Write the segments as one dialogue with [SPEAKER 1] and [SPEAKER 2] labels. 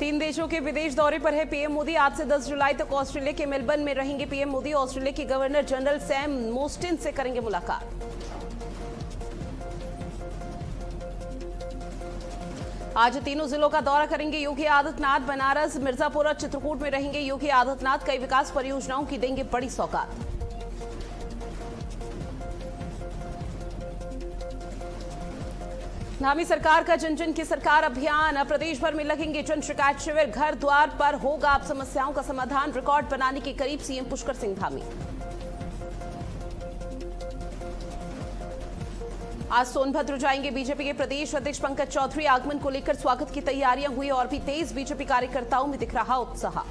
[SPEAKER 1] तीन देशों के विदेश दौरे पर है पीएम मोदी। आज से 10 जुलाई तक ऑस्ट्रेलिया के मेलबर्न में रहेंगे पीएम मोदी। ऑस्ट्रेलिया के गवर्नर जनरल सैम मोस्टिन से करेंगे मुलाकात। आज तीनों जिलों का दौरा करेंगे योगी आदित्यनाथ। बनारस, मिर्जापुर और चित्रकूट में रहेंगे योगी आदित्यनाथ। कई विकास परियोजनाओं की देंगे बड़ी सौगात। नामी सरकार का जन जन की सरकार अभियान। प्रदेश भर में लगेंगे जन शिकायत शिविर। घर द्वार पर होगा अब समस्याओं का समाधान। रिकॉर्ड बनाने के करीब सीएम पुष्कर सिंह धामी। आज सोनभद्र जाएंगे बीजेपी के प्रदेश अध्यक्ष पंकज चौधरी। आगमन को लेकर स्वागत की तैयारियां हुई और भी तेज। बीजेपी कार्यकर्ताओं में दिख रहा उत्साह।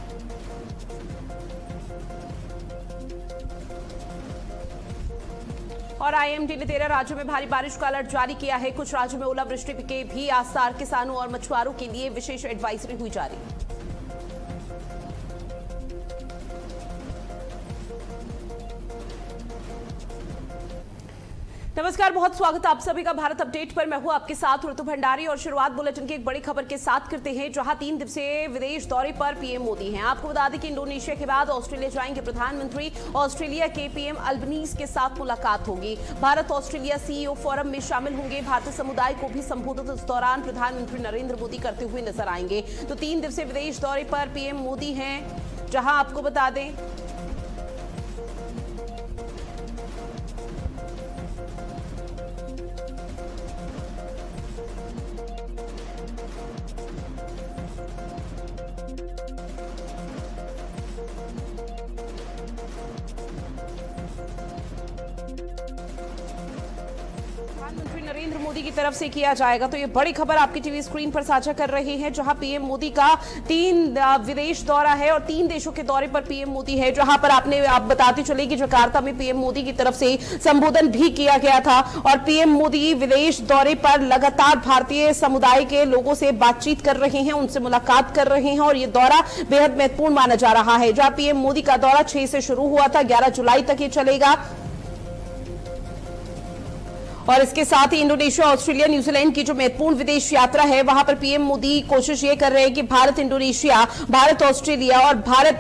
[SPEAKER 1] और आईएमडी ने 13 राज्यों में भारी बारिश का अलर्ट जारी किया है। कुछ राज्यों में ओलावृष्टि के भी आसार। किसानों और मछुआरों के लिए विशेष एडवाइजरी हुई जारी। नमस्कार, बहुत स्वागत है आप सभी का भारत अपडेट पर। मैं हूं आपके साथ ऋतु भंडारी और शुरुआत बुलेटिन की एक बड़ी खबर के साथ करते हैं, जहां 3 दिवसीय विदेश दौरे पर पीएम मोदी हैं। आपको बता दें कि इंडोनेशिया के बाद ऑस्ट्रेलिया जाएंगे प्रधानमंत्री। ऑस्ट्रेलिया के पीएम अल्बनीज के साथ मुलाकात होगी। भारत ऑस्ट्रेलिया सीईओ फोरम में शामिल होंगे। भारतीय समुदाय को भी संबोधित इस दौरान प्रधानमंत्री नरेंद्र मोदी करते हुए नजर आएंगे। तो 3 दिवसीय विदेश दौरे पर पीएम मोदी हैं, जहां आपको बता दें प्रधानमंत्री नरेंद्र मोदी की तरफ से किया जाएगा। तो ये बड़ी खबर आपकी टीवी स्क्रीन पर साझा कर रहे हैं, जहां पीएम मोदी का 3 विदेश दौरा है और 3 देशों के दौरे पर पीएम मोदी है। जहां पर आप बताते चले कि जकार्ता में पीएम मोदी की तरफ से संबोधन भी किया गया था। और पीएम मोदी विदेश दौरे पर लगातार भारतीय समुदाय के लोगों से बातचीत कर रहे हैं, उनसे मुलाकात कर रहे हैं और ये दौरा बेहद महत्वपूर्ण माना जा रहा है। जहां पीएम मोदी का दौरा 6 से शुरू हुआ था, 11 जुलाई तक ये चलेगा। और इसके साथ ही इंडोनेशिया, ऑस्ट्रेलिया, न्यूजीलैंड की जो महत्वपूर्ण विदेश यात्रा है, वहां पर पीएम मोदी कोशिश ये कर रहे हैं कि भारत इंडोनेशिया, भारत ऑस्ट्रेलिया और भारत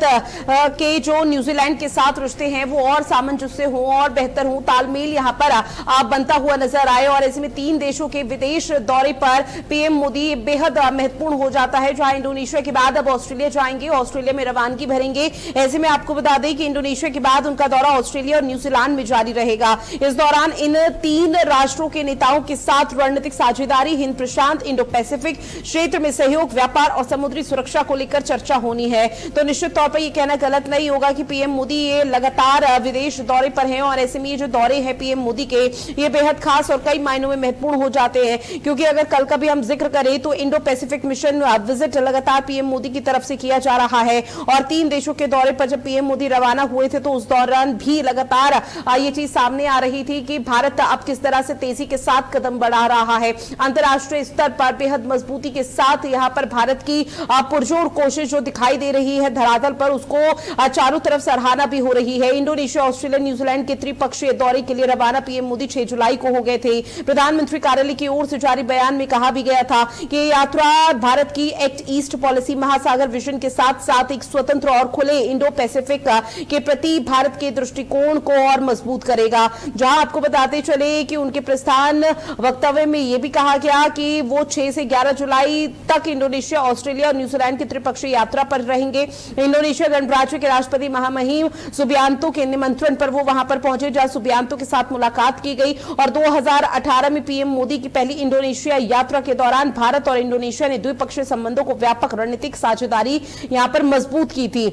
[SPEAKER 1] के जो न्यूजीलैंड के साथ रिश्ते हैं वो और सामंजस्य हो और बेहतर हो, तालमेल यहां पर बनता हुआ नजर आए। और ऐसे में 3 देशों के विदेश दौरे पर पीएम मोदी बेहद महत्वपूर्ण हो जाता है। जहां इंडोनेशिया के बाद अब ऑस्ट्रेलिया जाएंगे, ऑस्ट्रेलिया में रवानगी भरेंगे। ऐसे में आपको बता दें कि इंडोनेशिया के बाद उनका दौरा ऑस्ट्रेलिया और न्यूजीलैंड में जारी रहेगा। इस दौरान इन 3 राष्ट्रों के नेताओं के साथ रणनीतिक साझेदारी, हिंद प्रशांत, इंडो पैसिफिक क्षेत्र में सहयोग, व्यापार और समुद्री सुरक्षा को लेकर चर्चा होनी है। तो निश्चित तौर पर यह कहना गलत नहीं होगा कि पीएम मोदी ये लगातार विदेश दौरे पर हैं। और ऐसे में ये जो दौरे हैं पीएम मोदी के, ये बेहद खास और कई मायनों में महत्वपूर्ण हो जाते हैं। क्योंकि अगर कल का भी हम जिक्र करें तो इंडो पैसिफिक मिशन विजिट लगातार पीएम मोदी की तरफ से किया जा रहा है। और 3 देशों के दौरे पर जब पीएम मोदी रवाना हुए थे तो उस दौरान भी लगातार ये चीज सामने आ रही थी कि भारत अब किस तरह से तेजी के साथ कदम बढ़ा रहा है। अंतर्राष्ट्रीय स्तर पर बेहद मजबूती के साथ यहां पर भारत की पुरजोर कोशिश जो दिखाई दे रही है धरातल पर, उसको चारों तरफ सराहना भी हो रही है। इंडोनेशिया, ऑस्ट्रेलिया, न्यूजीलैंड के त्रिपक्षीय दौरे के लिए रवाना पीएम मोदी 6 जुलाई को हो गए थे। प्रधानमंत्री कार्यालय की ओर से जारी बयान में कहा भी गया था कि ये यात्रा भारत की एक्ट ईस्ट पॉलिसी, महासागर विजन के साथ साथ एक स्वतंत्र और खुले इंडो पैसिफिक के प्रति भारत के दृष्टिकोण को और मजबूत करेगा। जहां आपको बताते चले कि उनके प्रस्थान वक्तव्य में यह भी कहा गया कि वो 6 से 11 जुलाई तक इंडोनेशिया, ऑस्ट्रेलिया और न्यूजीलैंड की त्रिपक्षीय यात्रा पर रहेंगे। इंडोनेशिया गणराज्य के राष्ट्रपति महामहिम सुबियांतो के निमंत्रण पर वो वहां पर पहुंचे, जहां सुबियांतो के साथ मुलाकात की गई। और 2018 में पीएम मोदी की पहली इंडोनेशिया यात्रा के दौरान भारत और इंडोनेशिया ने द्विपक्षीय संबंधों को व्यापक रणनीतिक साझेदारी यहां पर मजबूत की थी।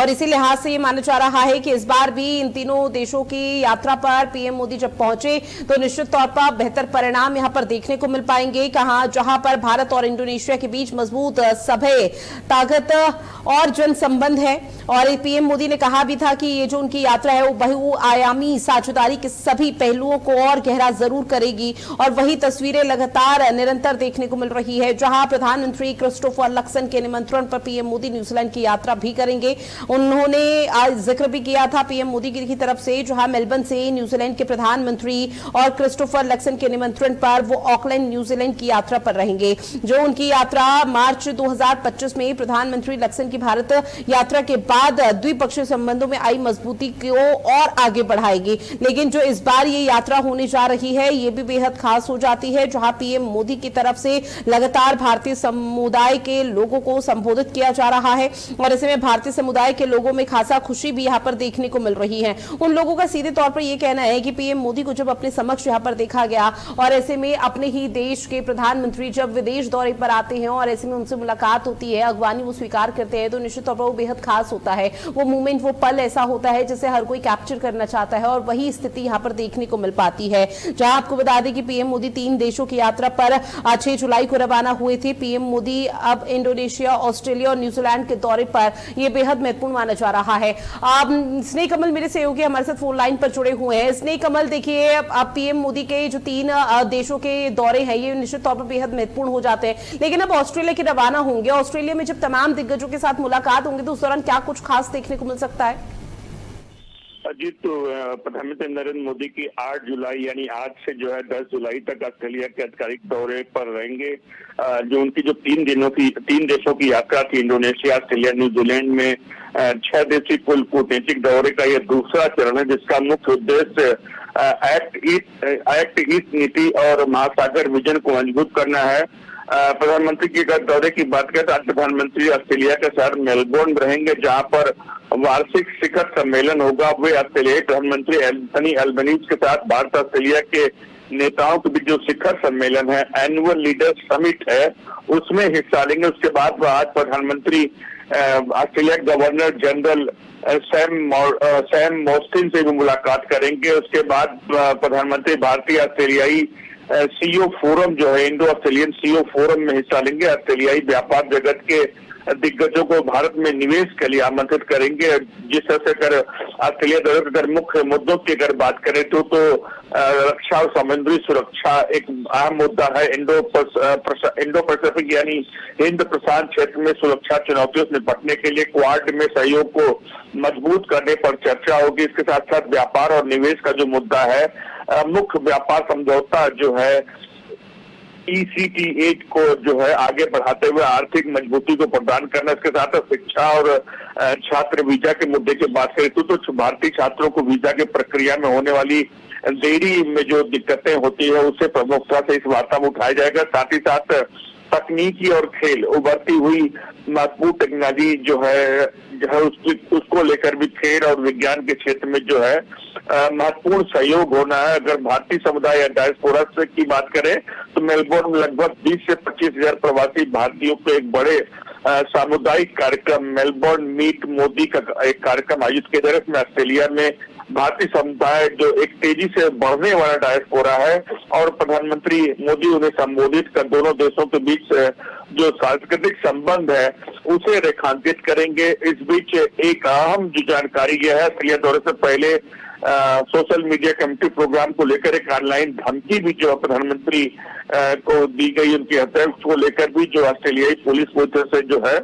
[SPEAKER 1] और इसी लिहाज से ये माना जा रहा है कि इस बार भी इन तीनों देशों की यात्रा पर पीएम मोदी जब पहुंचे तो निश्चित तौर पर बेहतर परिणाम यहां पर देखने को मिल पाएंगे। जहां पर भारत और इंडोनेशिया के बीच मजबूत सभ्य ताकत और जन संबंध है। और पीएम मोदी ने कहा भी था कि ये जो उनकी यात्रा है वो बहुआयामी साझेदारी के सभी पहलुओं को और गहरा जरूर करेगी। और वही तस्वीरें लगातार निरंतर देखने को मिल रही है, जहां प्रधानमंत्री क्रिस्टोफर लक्सन के निमंत्रण पर पीएम मोदी न्यूजीलैंड की यात्रा भी करेंगे। उन्होंने आज जिक्र भी किया था पीएम मोदी की तरफ से, जहां मेलबर्न से न्यूजीलैंड के प्रधानमंत्री और क्रिस्टोफर लक्सन के निमंत्रण पर वो ऑकलैंड न्यूजीलैंड की यात्रा पर रहेंगे। जो उनकी यात्रा मार्च 2025 में प्रधानमंत्री लक्सन की भारत यात्रा के बाद द्विपक्षीय संबंधों में आई मजबूती को और आगे बढ़ाएगी। लेकिन जो इस बार ये यात्रा होने जा रही है ये भी बेहद खास हो जाती है, जहां पीएम मोदी की तरफ से लगातार भारतीय समुदाय के लोगों को संबोधित किया जा रहा है और ऐसे में भारतीय समुदाय के लोगों में खासा खुशी भी यहां पर देखने को मिल रही है। उन लोगों का सीधे तौर पर यह कहना है कि पीएम मोदी को जब अपने समक्ष यहां पर देखा गया और ऐसे में अपने ही देश के प्रधानमंत्री जब विदेश दौरे पर आते हैं और ऐसे में उनसे मुलाकात होती है, अगवानी वो स्वीकार करते हैं, तो निश्चित तौर पर वो बेहद खास होता है। वो मूवमेंट, वो पल ऐसा होता है जिसे हर कोई कैप्चर करना चाहता है और वही स्थिति यहां पर देखने को मिल पाती है। जहां आपको बता दें कि पीएम मोदी 3 देशों की यात्रा पर 6 जुलाई को रवाना हुए थे। पीएम मोदी अब इंडोनेशिया, ऑस्ट्रेलिया और न्यूजीलैंड के दौरे पर यह बेहद महत्वपूर्ण माना जा रहा है। स्नेह कमल मेरे सहयोगी हमारे साथ फोन लाइन पर जुड़े हुए हैं। स्नेह कमल, देखिए अब पीएम मोदी के जो 3 देशों के दौरे हैं ये निश्चित तौर पर बेहद महत्वपूर्ण हो जाते हैं, लेकिन अब ऑस्ट्रेलिया के रवाना होंगे। ऑस्ट्रेलिया में जब तमाम दिग्गजों के साथ मुलाकात होंगे तो उस दौरान क्या कुछ खास देखने को मिल सकता है?
[SPEAKER 2] जी, तो प्रधानमंत्री नरेंद्र मोदी की 8 जुलाई यानी आज से जो है 10 जुलाई तक ऑस्ट्रेलिया के आधिकारिक दौरे पर रहेंगे। जो उनकी जो 3 देशों की यात्रा थी, इंडोनेशिया, ऑस्ट्रेलिया, न्यूजीलैंड में 6 देशी कुल कूटनीतिक दौरे का यह दूसरा चरण है, जिसका मुख्य उद्देश्य एक्ट ईस्ट नीति और महासागर विजन को मजबूत करना है। प्रधानमंत्री की अगर दौरे की बात करें तो आज प्रधानमंत्री ऑस्ट्रेलिया के शहर मेलबोर्न रहेंगे, जहां पर वार्षिक शिखर सम्मेलन होगा। वे ऑस्ट्रेलियाई प्रधानमंत्री एंथनी अल्बनीज के साथ भारत ऑस्ट्रेलिया के नेताओं के बीच जो शिखर सम्मेलन है, एनुअल लीडर्स समिट है, उसमें हिस्सा लेंगे। उसके बाद आज प्रधानमंत्री ऑस्ट्रेलिया गवर्नर जनरल सैम मॉस्टिन से भी मुलाकात करेंगे। उसके बाद प्रधानमंत्री भारतीय ऑस्ट्रेलियाई सीईओ फोरम जो है, इंडो ऑस्ट्रेलियन सीईओ फोरम में हिस्सा लेंगे। ऑस्ट्रेलियाई व्यापार जगत के दिग्गजों को भारत में निवेश के लिए आमंत्रित करेंगे। जिस तरह से अगर ऑस्ट्रेलिया दौरे के अगर मुख्य मुद्दों की अगर बात करें तो रक्षा और समुद्री सुरक्षा एक अहम मुद्दा है। इंडो पैसिफिक यानी हिंद प्रशांत क्षेत्र में सुरक्षा चुनौतियों से निपटने के लिए क्वाड में सहयोग को मजबूत करने पर चर्चा होगी। इसके साथ साथ व्यापार और निवेश का जो मुद्दा है, मुख्य व्यापार समझौता जो है ECT8 को जो है आगे बढ़ाते हुए आर्थिक मजबूती को प्रदान करना, इसके साथ शिक्षा और छात्र वीजा के मुद्दे की बात करें तो भारतीय छात्रों को वीजा की प्रक्रिया में होने वाली देरी में जो दिक्कतें होती है उससे प्रमुखता से इस वार्ता में उठाया जाएगा। साथ ही साथ तकनीकी और खेल, उभरती हुई महत्वपूर्ण टेक्नोलॉजी जो है उसको लेकर भी खेल और विज्ञान के क्षेत्र में जो है महत्वपूर्ण सहयोग होना है। अगर भारतीय समुदाय या डायस्पोरा की बात करें तो मेलबोर्न में लगभग 20 से 25 हजार प्रवासी भारतीयों को एक बड़े सामुदायिक कार्यक्रम मेलबोर्न मीट मोदी का एक कार्यक्रम आयोजित किया जाएगा। इसमें ऑस्ट्रेलिया में भारतीय समुदाय जो एक तेजी से बढ़ने वाला डायस्पोरा है और प्रधानमंत्री मोदी उन्हें संबोधित कर दोनों देशों के बीच जो सांस्कृतिक संबंध है उसे रेखांकित करेंगे। इस बीच एक अहम जो जानकारी यह है, ऑस्ट्रेलिया दौरे से पहले सोशल मीडिया कमेटी प्रोग्राम को लेकर एक ऑनलाइन धमकी भी जो प्रधानमंत्री को दी गई, उनकी हत्या को लेकर भी जो ऑस्ट्रेलियाई पुलिस पूरी तरह से जो है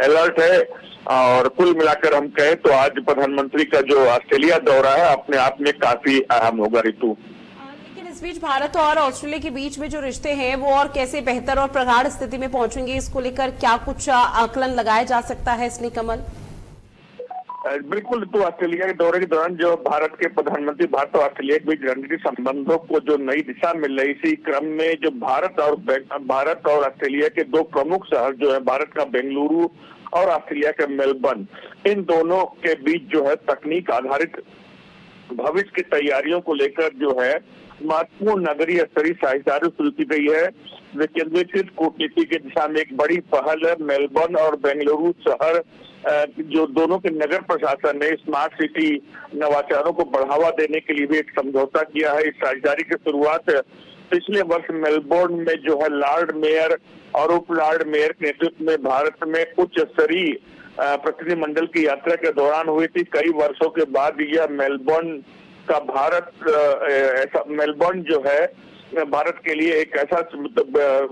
[SPEAKER 2] अलर्ट है। और कुल मिलाकर हम कहें तो आज प्रधानमंत्री का जो ऑस्ट्रेलिया दौरा है अपने आप में काफी अहम होगा। ऋतु,
[SPEAKER 1] लेकिन इस बीच भारत और ऑस्ट्रेलिया के बीच में जो रिश्ते हैं वो और कैसे बेहतर और प्रगाढ़ स्थिति में पहुंचेंगे, इसको लेकर क्या कुछ आकलन लगाया जा सकता है? स्नेह कमल,
[SPEAKER 2] बिल्कुल, तो ऑस्ट्रेलिया के दौरे के दौरान जो भारत के प्रधानमंत्री भारत और ऑस्ट्रेलिया के बीच रणनीतिक संबंधों को जो नई दिशा मिल रही, इसी क्रम में जो भारत और ऑस्ट्रेलिया के 2 प्रमुख शहर जो है, भारत का बेंगलुरु और ऑस्ट्रेलिया का मेलबर्न, इन दोनों के बीच जो है तकनीक आधारित भविष्य की तैयारियों को लेकर जो है महत्वपूर्ण नगरीय स्तरीय साझेदारी शुरू की गई है। विकेंद्रीकृत कूटनीति की दिशा में एक बड़ी पहल है। मेलबर्न और बेंगलुरु शहर जो दोनों के नगर प्रशासन ने स्मार्ट सिटी नवाचारों को बढ़ावा देने के लिए भी एक समझौता किया है। इस साझेदारी की शुरुआत पिछले वर्ष मेलबोर्न में जो है लॉर्ड मेयर और उप लॉर्ड मेयर के नेतृत्व में भारत में उच्च स्तरीय प्रतिनिधिमंडल की यात्रा के दौरान हुई थी। कई वर्षों के बाद यह मेलबोर्न का मेलबोर्न जो है भारत के लिए एक ऐसा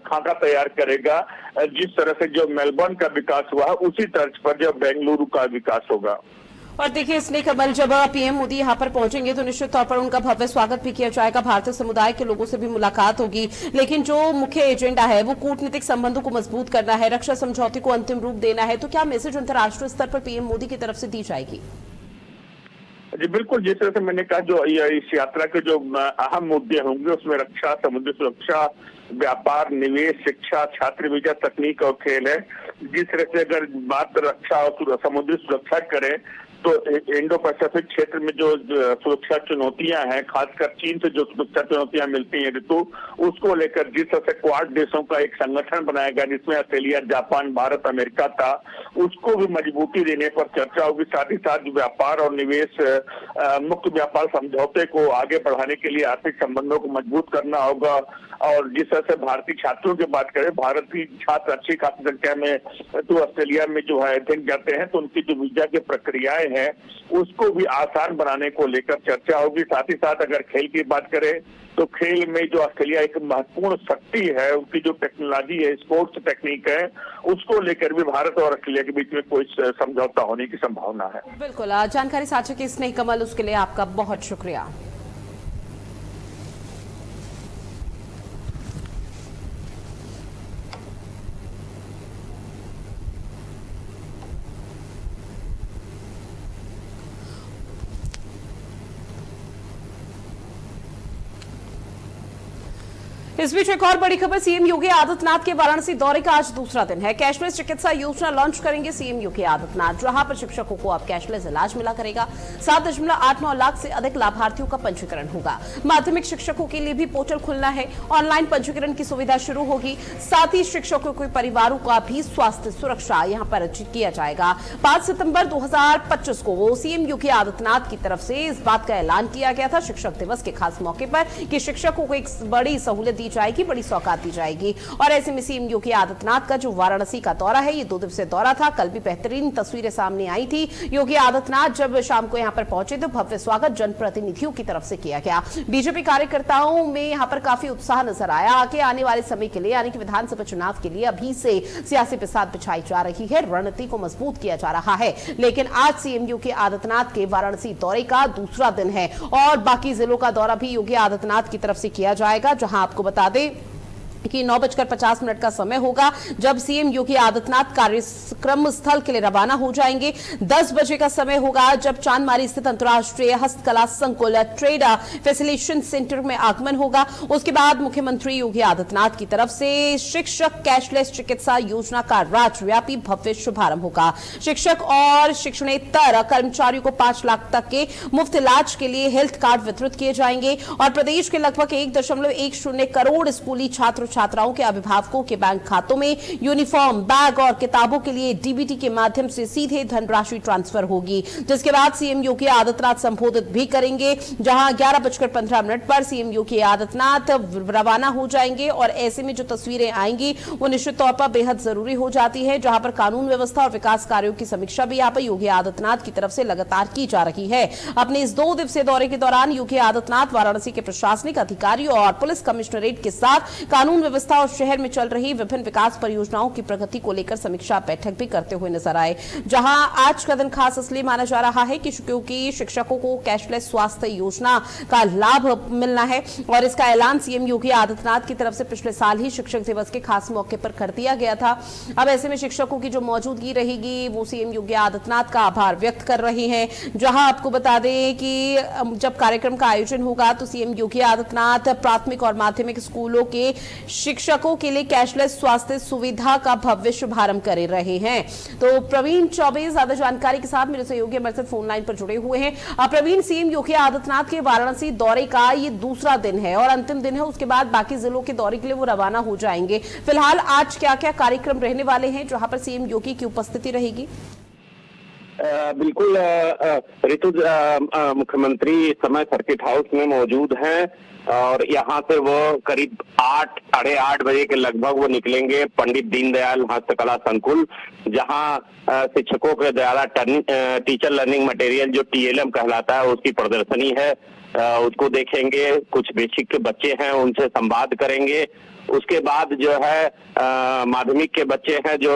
[SPEAKER 2] खाका तैयार करेगा जिस तरह से जो मेलबर्न का विकास हुआ उसी तर्ज पर जो बेंगलुरु का विकास होगा।
[SPEAKER 1] और देखिए स्नेह कमल, जब पीएम मोदी यहां पर पहुंचेंगे तो निश्चित तौर पर उनका भव्य स्वागत भी किया जाएगा, भारतीय समुदाय के लोगों से भी मुलाकात होगी, लेकिन जो मुख्य एजेंडा है वो कूटनीतिक संबंधों को मजबूत करना है, रक्षा समझौते को अंतिम रूप देना है। तो क्या मैसेज अंतर्राष्ट्रीय स्तर पर पीएम मोदी की तरफ से दी जाएगी?
[SPEAKER 2] जी बिल्कुल, जिस तरह से मैंने कहा जो इस यात्रा के जो अहम मुद्दे होंगे उसमें रक्षा, समुद्री सुरक्षा, व्यापार, निवेश, शिक्षा, छात्र वीजा, तकनीक और खेल है। जिस तरह से अगर बात रक्षा और समुद्री सुरक्षा करें तो इंडो पैसिफिक क्षेत्र में जो सुरक्षा चुनौतियां हैं, खासकर चीन से जो सुरक्षा चुनौतियां मिलती हैं ऋतु, उसको लेकर जिस तरह से क्वाड देशों का एक संगठन बनाया गया जिसमें ऑस्ट्रेलिया, जापान, भारत, अमेरिका था, उसको भी मजबूती देने पर चर्चा होगी। साथ ही साथ व्यापार और निवेश मुक्त व्यापार समझौते को आगे बढ़ाने के लिए आर्थिक संबंधों को मजबूत करना होगा। और जिस तरह से भारतीय छात्रों की बात करें, भारतीय छात्र अच्छी खासी संख्या में तो ऑस्ट्रेलिया में जो है अध्ययन करते हैं, तो उनकी जो वीजा की प्रक्रियाएं हैं उसको भी आसान बनाने को लेकर चर्चा होगी। साथ ही साथ अगर खेल की बात करें तो खेल में जो ऑस्ट्रेलिया एक महत्वपूर्ण शक्ति है, उनकी जो टेक्नोलॉजी है, स्पोर्ट्स टेक्निक है, उसको लेकर भी भारत और ऑस्ट्रेलिया के बीच में कोई समझौता होने की संभावना है।
[SPEAKER 1] बिल्कुल, जानकारी साझा की स्नेह कमल, उसके लिए आपका बहुत शुक्रिया। इस बीच एक और बड़ी खबर, सीएम योगी आदित्यनाथ के वाराणसी दौरे का आज दूसरा दिन है। कैशलेस चिकित्सा योजना लॉन्च करेंगे सीएम योगी आदित्यनाथ, जहां पर शिक्षकों को अब कैशलेस इलाज मिला करेगा। 7.89 लाख से अधिक लाभार्थियों का पंजीकरण होगा। माध्यमिक शिक्षकों के लिए भी पोर्टल खुलना है, ऑनलाइन पंजीकरण की सुविधा शुरू होगी। साथ ही शिक्षकों के परिवारों का भी स्वास्थ्य सुरक्षा यहां पर किया जाएगा। 5 सितंबर 2025 को सीएम योगी आदित्यनाथ की तरफ से इस बात का ऐलान किया गया था, शिक्षक दिवस के खास मौके पर, कि शिक्षकों को एक बड़ी सहूलियत दी जाएगी, बड़ी सौगात दी जाएगी। और ऐसे में सीएम योगी आदित्यनाथ का जो वाराणसी का दौरा है, ये 2 दिवसीय दौरा था। कल भी बेहतरीन तस्वीरें सामने आई थी। योगी आदित्यनाथ जब शाम को यहां पर पहुंचे तो भव्य स्वागत जनप्रतिनिधियों की तरफ से किया गया। बीजेपी कार्यकर्ताओं में यहां पर काफी उत्साह नजर आया। आगे आने वाले समय के लिए, यानी कि विधानसभा चुनाव के लिए अभी से सियासी बिसात बिछाई जा रही है, रणनीति को मजबूत किया जा रहा है। लेकिन आज सीएम योगी आदित्यनाथ के वाराणसी दौरे का दूसरा दिन है और बाकी जिलों का दौरा भी योगी आदित्यनाथ की तरफ से किया जाएगा, जहां आपको बता दें कि 9:50 का समय होगा जब सीएम योगी आदित्यनाथ कार्यक्रम स्थल के लिए रवाना हो जाएंगे। 10 बजे का समय होगा जब चांदमारी स्थित अंतर्राष्ट्रीय हस्तकला संकुल ट्रेड फैसिलिटेशन सेंटर में आगमन होगा। उसके बाद मुख्यमंत्री योगी आदित्यनाथ की तरफ से शिक्षक कैशलेस चिकित्सा योजना का राज्यव्यापी भव्य शुभारंभ होगा। शिक्षक और शिक्षणेतर कर्मचारियों को 5 लाख तक के मुफ्त इलाज के लिए हेल्थ कार्ड वितरित किए जाएंगे और प्रदेश के लगभग 1.10 करोड़ स्कूली छात्र छात्राओं के अभिभावकों के बैंक खातों में यूनिफॉर्म, बैग और किताबों के लिए डीबीटी के माध्यम से सीधे धनराशि ट्रांसफर होगी। जिसके बाद सीएम योगी आदित्यनाथ संबोधित भी करेंगे, जहां 11:15 पर सीएम योगी आदित्यनाथ रवाना हो जाएंगे। और ऐसे में जो तस्वीरें आएंगी वो निश्चित तौर पर बेहद जरूरी हो जाती है, जहां पर कानून व्यवस्था और विकास कार्यों की समीक्षा भी यहां पर योगी आदित्यनाथ की तरफ से लगातार की जा रही है। अपने इस 2 दिवसीय दौरे के दौरान योगी आदित्यनाथ वाराणसी के प्रशासनिक अधिकारियों और पुलिस कमिश्नरेट के साथ कानून व्यवस्था और शहर में चल रही विभिन्न विकास परियोजनाओं की प्रगति को लेकर समीक्षा बैठक भी करते हुए नजर आए। जहां आज का दिन खास इसलिए माना जा रहा है क्योंकि शिक्षकों को कैशलेस स्वास्थ्य योजना का लाभ मिलना है और इसका ऐलान सीएम योगी आदित्यनाथ की तरफ से पिछले साल ही शिक्षक दिवस के खास मौके पर कर दिया गया था। अब ऐसे में शिक्षकों की जो मौजूदगी रहेगी वो सीएम योगी आदित्यनाथ का आभार व्यक्त कर रहे हैं। जहां आपको बता दें कि जब कार्यक्रम का आयोजन होगा तो सीएम योगी आदित्यनाथ प्राथमिक और माध्यमिक स्कूलों के शिक्षकों के लिए कैशलेस स्वास्थ्य सुविधा का भव्य शुभारंभ कर रहे हैं। तो प्रवीण चौबे ज्यादा जानकारी के साथ मेरे सहयोगी हमारे साथ फोन लाइन पर जुड़े हुए हैं। प्रवीण, सीएम योगी आदित्यनाथ के वाराणसी दौरे का ये दूसरा दिन है और अंतिम दिन है, उसके बाद बाकी जिलों के दौरे के लिए वो रवाना हो जाएंगे। फिलहाल आज क्या क्या कार्यक्रम रहने वाले हैं जहां पर सीएम योगी की उपस्थिति रहेगी?
[SPEAKER 3] बिल्कुल ऋतु, मुख्यमंत्री इस समय सर्किट हाउस में मौजूद हैं और यहाँ से वो करीब 8-8:30 बजे के लगभग वो निकलेंगे पंडित दीनदयाल हस्तकला संकुल, जहाँ शिक्षकों के द्वारा टीचर लर्निंग मटेरियल जो TLM कहलाता है उसकी प्रदर्शनी है। उसको देखेंगे। कुछ बेसिक के बच्चे हैं उनसे संवाद करेंगे। उसके बाद जो है माध्यमिक के बच्चे हैं जो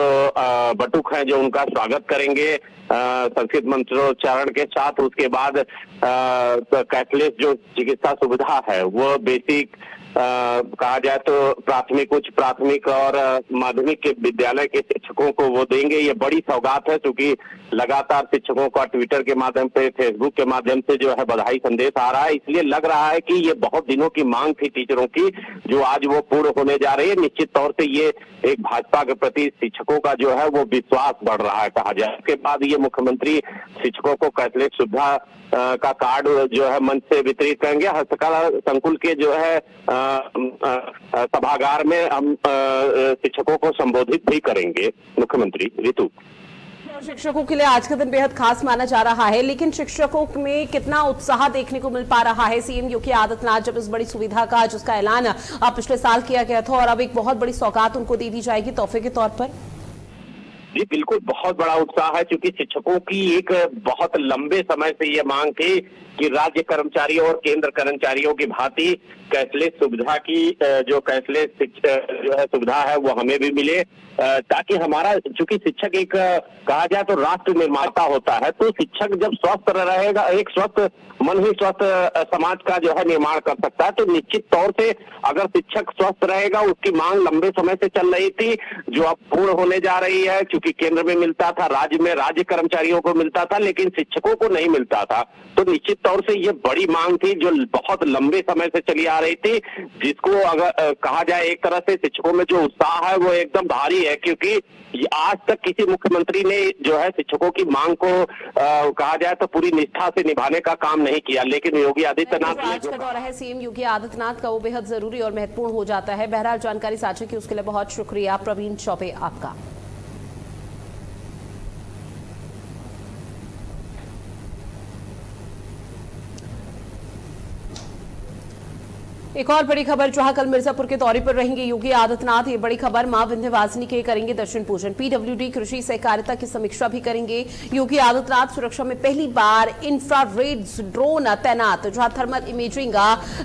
[SPEAKER 3] बटुक हैं जो उनका स्वागत करेंगे संस्कृत मंत्रोच्चारण के साथ। उसके बाद कैशलेस जो चिकित्सा सुविधा है वो बेसिक कहा जाए तो प्राथमिक, उच्च प्राथमिक और माध्यमिक के विद्यालय के शिक्षकों को वो देंगे। ये बड़ी सौगात है क्योंकि लगातार शिक्षकों का ट्विटर के माध्यम से, फेसबुक के माध्यम से जो है बधाई संदेश आ रहा है। इसलिए लग रहा है कि ये बहुत दिनों की मांग थी टीचरों की, जो आज वो पूर्ण होने जा रही है। निश्चित तौर से ये एक भाजपा के प्रति शिक्षकों का जो है वो विश्वास बढ़ रहा है कहा जाए। उसके बाद ये मुख्यमंत्री शिक्षकों को कैशलेस सुविधा का कार्ड जो है मंच से वितरित करेंगे। हस्तकला संकुल के जो है सभागार में हम शिक्षकों को संबोधित भी करेंगे मुख्यमंत्री। ऋतु,
[SPEAKER 1] शिक्षकों के लिए आज का दिन बेहद खास माना जा रहा है, लेकिन शिक्षकों में कितना उत्साह देखने को मिल पा रहा है सीएम योगी आदित्यनाथ जब इस बड़ी सुविधा का जिसका ऐलान पिछले साल किया गया था और अब एक बहुत बड़ी सौगात उनको दे दी जाएगी तोहफे के तौर पर?
[SPEAKER 3] जी बिल्कुल, बहुत बड़ा उत्साह है क्योंकि शिक्षकों की एक बहुत लंबे समय से ये मांग थी कि राज्य कर्मचारियों और केंद्र कर्मचारियों की भांति कैशलेस सुविधा की जो कैशलेस जो है सुविधा है वो हमें भी मिले, ताकि हमारा, चूंकि शिक्षक एक कहा जाए तो राष्ट्र निर्माता होता है, तो शिक्षक जब स्वस्थ रहेगा, एक स्वस्थ मन ही स्वस्थ समाज का जो है निर्माण कर सकता है। तो निश्चित तौर से अगर शिक्षक स्वस्थ रहेगा, उसकी मांग लंबे समय से चल रही थी जो अब पूर्ण होने जा रही है। क्योंकि केंद्र में मिलता था, राज्य में राज्य कर्मचारियों को मिलता था, लेकिन शिक्षकों को नहीं मिलता था। तो निश्चित तौर से ये बड़ी मांग थी जो बहुत लंबे समय से चली आ रही थी, जिसको अगर कहा जाए एक तरह से शिक्षकों में जो उत्साह है वो एकदम भारी है। क्योंकि आज तक किसी मुख्यमंत्री ने जो है शिक्षकों की मांग को कहा जाए तो पूरी निष्ठा से निभाने का काम नहीं किया, लेकिन योगी आदित्यनाथ
[SPEAKER 1] आज का दौरा है सीएम योगी आदित्यनाथ का वो बेहद जरूरी और महत्वपूर्ण हो जाता है। बहरहाल जानकारी साझा की उसके लिए बहुत शुक्रिया प्रवीण चौबे आपका। एक और बड़ी खबर, जहां कल मिर्जापुर के दौरे पर रहेंगे योगी आदित्यनाथ। ये बड़ी खबर, मां विंध्यवासिनी के करेंगे दर्शन पूजन। पीडब्ल्यूडी कृषि सहकारिता की समीक्षा भी करेंगे योगी आदित्यनाथ। सुरक्षा में पहली बार इंफ्रारेड ड्रोन तैनात, जहां थर्मल इमेजिंग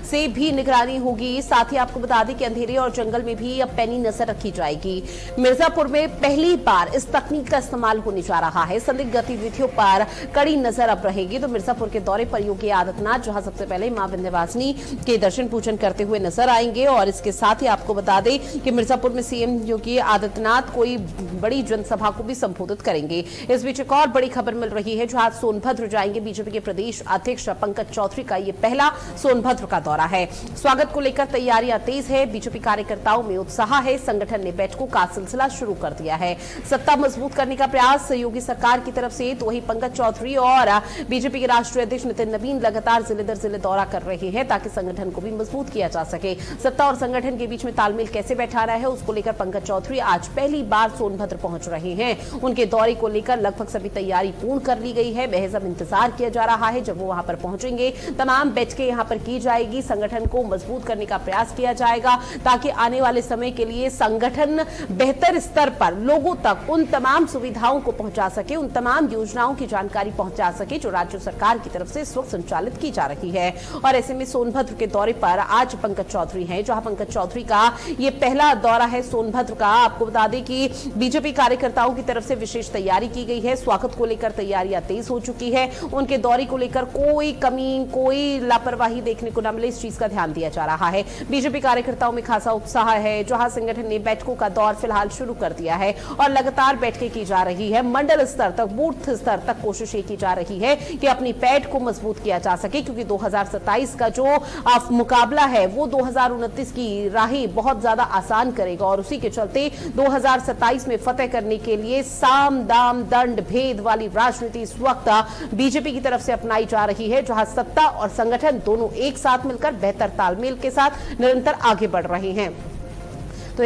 [SPEAKER 1] से भी निगरानी होगी। साथ ही आपको बता दें कि अंधेरे और जंगल में भी अब पैनी नजर रखी जाएगी। मिर्जापुर में पहली बार इस तकनीक का इस्तेमाल होने जा रहा है। संदिग्ध गतिविधियों पर कड़ी नजर अब रहेगी। तो मिर्जापुर के दौरे पर योगी आदित्यनाथ जहां सबसे पहले मां विंध्यवासिनी के दर्शन पूजन करते हुए नजर आएंगे। और इसके साथ ही आपको बता दें कि मिर्जापुर में सीएम योगी आदित्यनाथ कोई बड़ी जनसभा को भी संबोधित करेंगे। इस बीच एक और बड़ी खबर मिल रही है, जहां सोनभद्र जाएंगे बीजेपी के प्रदेश अध्यक्ष पंकज चौधरी का ये पहला सोनभद्र का दौरा है। स्वागत को लेकर तैयारियां तेज है, बीजेपी कार्यकर्ताओं में उत्साह है। संगठन ने बैठकों का सिलसिला शुरू कर दिया है। सत्ता मजबूत करने का प्रयास योगी सरकार की तरफ से, तो वही पंकज चौधरी और बीजेपी के राष्ट्रीय अध्यक्ष नितिन नवीन लगातार जिले दर जिले दौरा कर रहे हैं ताकि संगठन को भी मजबूत किया जा सके। सत्ता और संगठन के बीच में तालमेल कैसे बैठाना है उसको लेकर पंकज चौधरी आज पहली बार सोनभद्र पहुंच रहे हैं। उनके दौरे को लेकर लगभग सभी तैयारी पूर्ण कर ली गई है। बेहद इंतजार किया जा रहा है जब वो वहां पर पहुंचेंगे। तमाम बैठकें यहां पर की जाएगी। संगठन को मजबूत करने का प्रयास किया जाएगा ताकि आने वाले समय के लिए संगठन बेहतर स्तर पर लोगों तक उन तमाम सुविधाओं को पहुंचा सके, उन तमाम योजनाओं की जानकारी पहुंचा सके जो राज्य सरकार की तरफ से इस वक्त संचालित की जा रही है। और ऐसे में सोनभद्र के दौरे पर आज पंकज चौधरी हैं, जहां पंकज चौधरी का ये पहला दौरा है सोनभद्र का। आपको बता दें कि बीजेपी कार्यकर्ताओं की तरफ से विशेष तैयारी की गई है। स्वागत को लेकर तैयारियां तेज हो चुकी है। उनके दौरे को लेकर कोई कमी, कोई लापरवाही देखने को न मिले, इस चीज का ध्यान दिया जा रहा है। बीजेपी कार्यकर्ताओं में खासा उत्साह है, जहां संगठन ने बैठकों का दौर फिलहाल शुरू कर दिया है और लगातार बैठकें की जा रही है। मंडल स्तर तक, बूथ स्तर तक कोशिश की जा रही है कि अपनी पैठ को मजबूत किया जा सके, क्योंकि 2027 का जो मुकाबला है वो 2029 की राहें बहुत ज्यादा आसान करेगा। और उसी के चलते 2027 में फतेह करने के लिए साम दाम दंड भेद वाली राजनीति इस वक्त बीजेपी की तरफ से अपनाई जा रही है, जहां सत्ता और संगठन दोनों एक साथ मिलकर बेहतर तालमेल के साथ निरंतर आगे बढ़ रहे हैं। तो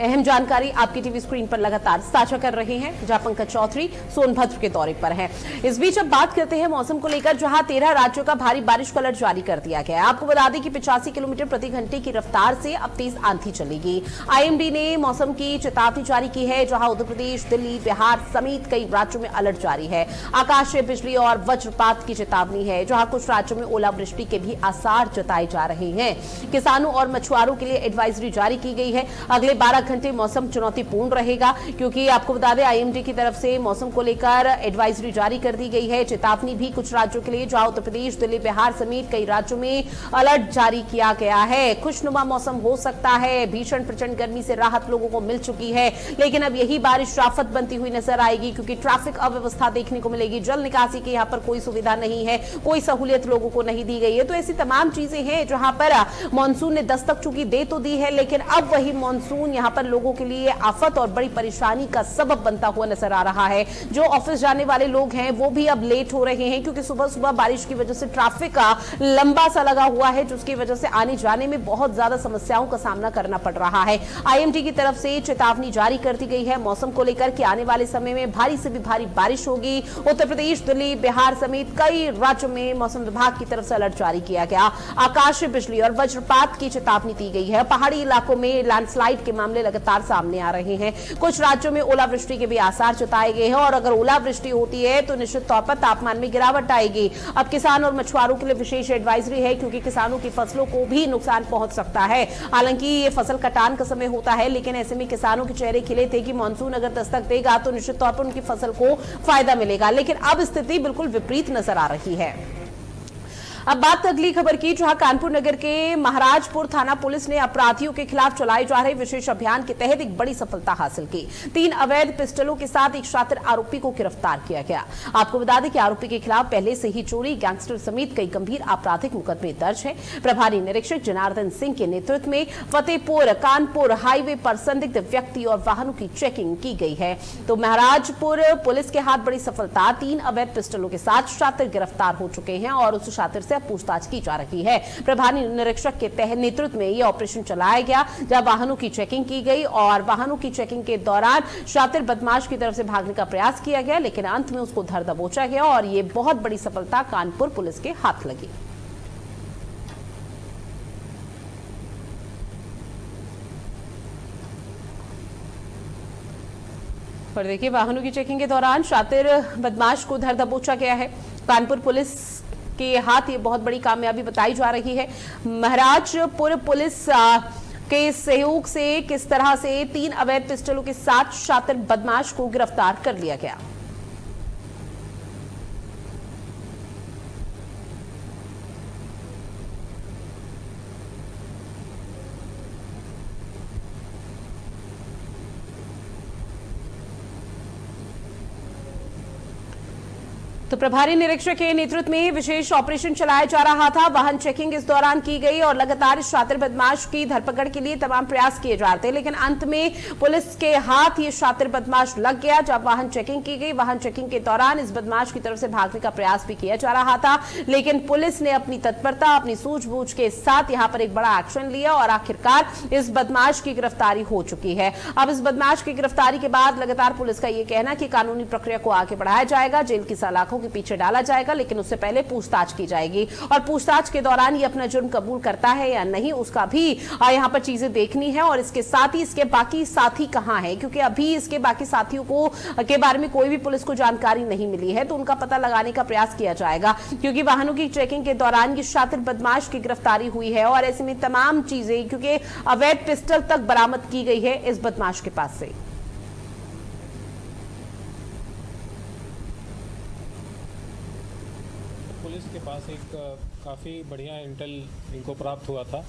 [SPEAKER 1] अहम जानकारी आपकी टीवी स्क्रीन पर लगातार साझा कर रहे हैं, जहां पंकज चौधरी सोनभद्र के दौरे पर हैं। इस बीच अब बात करते हैं मौसम को लेकर, जहां 13 राज्यों का भारी बारिश का अलर्ट जारी कर दिया गया है। आपको बता दें कि 85 किलोमीटर प्रति घंटे की रफ्तार से अब तेज आंधी चलेगी। आईएमडी ने मौसम की चेतावनी जारी की है, जहां उत्तर प्रदेश, दिल्ली, बिहार समेत कई राज्यों में अलर्ट जारी है। आकाशीय बिजली और वज्रपात की चेतावनी है, जहां कुछ राज्यों में ओलावृष्टि के भी आसार जताए जा रहे हैं। किसानों और मछुआरों के लिए एडवाइजरी जारी की गई है। अगले 12 घंटे मौसम चुनौतीपूर्ण रहेगा, क्योंकि आपको बता दें आईएमडी की तरफ से मौसम को लेकर एडवाइजरी जारी कर दी गई है। चेतावनी भी कुछ राज्यों के लिए, जहां उत्तर प्रदेश, दिल्ली, बिहार समेत कई राज्यों में अलर्ट जारी किया गया है। खुशनुमा मौसम हो सकता है। भीषण प्रचंड गर्मी से राहत लोगों को मिल चुकी है, लेकिन अब यही बारिश राहत बनती हुई नजर आएगी, क्योंकि ट्रैफिक अव्यवस्था देखने को मिलेगी। जल निकासी की यहां पर कोई सुविधा नहीं है, कोई सहूलियत लोगों को नहीं दी गई है। तो ऐसी तमाम चीजें हैं जहां पर मानसून ने दस्तक चूंकि दे तो दी है, लेकिन अब वही मानसून यहां पर लोगों के लिए आफत और बड़ी परेशानी का सबब बनता हुआ नजर आ रहा है। जो ऑफिस जाने वाले लोग हैं वो भी अब लेट हो रहे हैं, क्योंकि सुबह सुबह बारिश की वजह से ट्रैफिक का लंबा सा लगा हुआ है, जिसकी वजह से आने जाने में बहुत ज्यादा समस्याओं का सामना करना पड़ रहा है। आईएमडी की तरफ से चेतावनी जारी कर दी गई है मौसम को लेकर कि आने वाले समय में भारी से भी भारी बारिश होगी। उत्तर प्रदेश, दिल्ली, बिहार समेत कई राज्यों में मौसम विभाग की तरफ से अलर्ट जारी किया गया। आकाशीय बिजली और वज्रपात की चेतावनी दी गई है। पहाड़ी इलाकों में लैंडस्लाइड के मामले लगातार सामने आ रहे हैं। कुछ राज्यों में ओलावृष्टि के भी आसार जताए गए हैं, और अगर ओलावृष्टि होती है तो निश्चित तौर पर तापमान में गिरावट आएगी। अब किसान और मछुआरों के लिए विशेष एडवाइजरी है, क्योंकि किसानों की फसलों को भी नुकसान पहुंच सकता है। हालांकि ये फसल कटान का समय होता है, लेकिन ऐसे में किसानों के चेहरे खिले थे कि मानसून अगर दस्तक देगा तो निश्चित तौर पर उनकी फसल को फायदा मिलेगा, लेकिन अब स्थिति बिल्कुल विपरीत नजर आ रही है। अब बात अगली खबर की, जहां कानपुर नगर के महाराजपुर थाना पुलिस ने अपराधियों के खिलाफ चलाए जा रहे विशेष अभियान के तहत एक बड़ी सफलता हासिल की। 3 अवैध पिस्टलों के साथ एक शातिर आरोपी को गिरफ्तार किया गया। आपको बता दें कि आरोपी के खिलाफ पहले से ही चोरी, गैंगस्टर समेत कई गंभीर आपराधिक मुकदमे दर्ज है। प्रभारी निरीक्षक जनार्दन सिंह के नेतृत्व में फतेहपुर कानपुर हाईवे पर संदिग्ध व्यक्ति और वाहनों की चेकिंग की गई है। तो महाराजपुर पुलिस के हाथ बड़ी सफलता, 3 अवैध पिस्टलों के साथ शातिर गिरफ्तार हो चुके हैं और उस शातिर से पूछताछ की जा रही है। प्रभारी निरीक्षक के नेतृत्व में यह ऑपरेशन चलाया गया, जब वाहनों की चेकिंग की गई और वाहनों की चेकिंग के दौरान शातिर बदमाश की तरफ से भागने का प्रयास किया गया, लेकिन अंत में उसको धर दबोचा गया और यह बहुत बड़ी सफलता कानपुर पुलिस के हाथ लगी। और देखिए, वाहनों की चेकिंग के दौरान शातिर बदमाश को धर दबोचा गया है। कानपुर पुलिस के हाथ ये बहुत बड़ी कामयाबी बताई जा रही है। महाराजपुर पुलिस के सहयोग से किस तरह से 3 अवैध पिस्टलों के साथ शातिर बदमाश को गिरफ्तार कर लिया गया। तो प्रभारी निरीक्षक के नेतृत्व में विशेष ऑपरेशन चलाया जा रहा था। वाहन चेकिंग इस दौरान की गई और लगातार शातिर बदमाश की धरपकड़ के लिए तमाम प्रयास किए जा रहे थे, लेकिन अंत में पुलिस के हाथ ये शातिर बदमाश लग गया। जब वाहन चेकिंग की गई, वाहन चेकिंग के दौरान इस बदमाश की तरफ से भागने का प्रयास भी किया जा रहा था, लेकिन पुलिस ने अपनी तत्परता, अपनी सूझबूझ के साथ यहां पर एक बड़ा एक्शन लिया और आखिरकार इस बदमाश की गिरफ्तारी हो चुकी है। अब इस बदमाश की गिरफ्तारी के बाद लगातार पुलिस का यह कहना कि कानूनी प्रक्रिया को आगे बढ़ाया जाएगा, जेल की सलाखों के पीछे डाला जाएगा, लेकिन उससे पहले पूछताछ की जाएगी और पूछताछ के दौरान ये अपना जुर्म कबूल करता है या नहीं, उसका भी यहां पर चीजें देखनी है। और इसके साथ ही इसके बाकी साथी कहां हैं, क्योंकि अभी इसके बाकी साथियों के बारे में कोई भी पुलिस को जानकारी नहीं मिली है, तो उनका पता लगाने का प्रयास किया जाएगा, क्योंकि वाहनों की चेकिंग के दौरान ये शातिर बदमाश की गिरफ्तारी हुई है और ऐसे में तमाम चीजें, क्योंकि अवैध पिस्टल तक बरामद की गई है इस बदमाश के पास से।
[SPEAKER 4] पुलिस के पास एक काफ़ी बढ़िया इंटेल इनको प्राप्त हुआ था।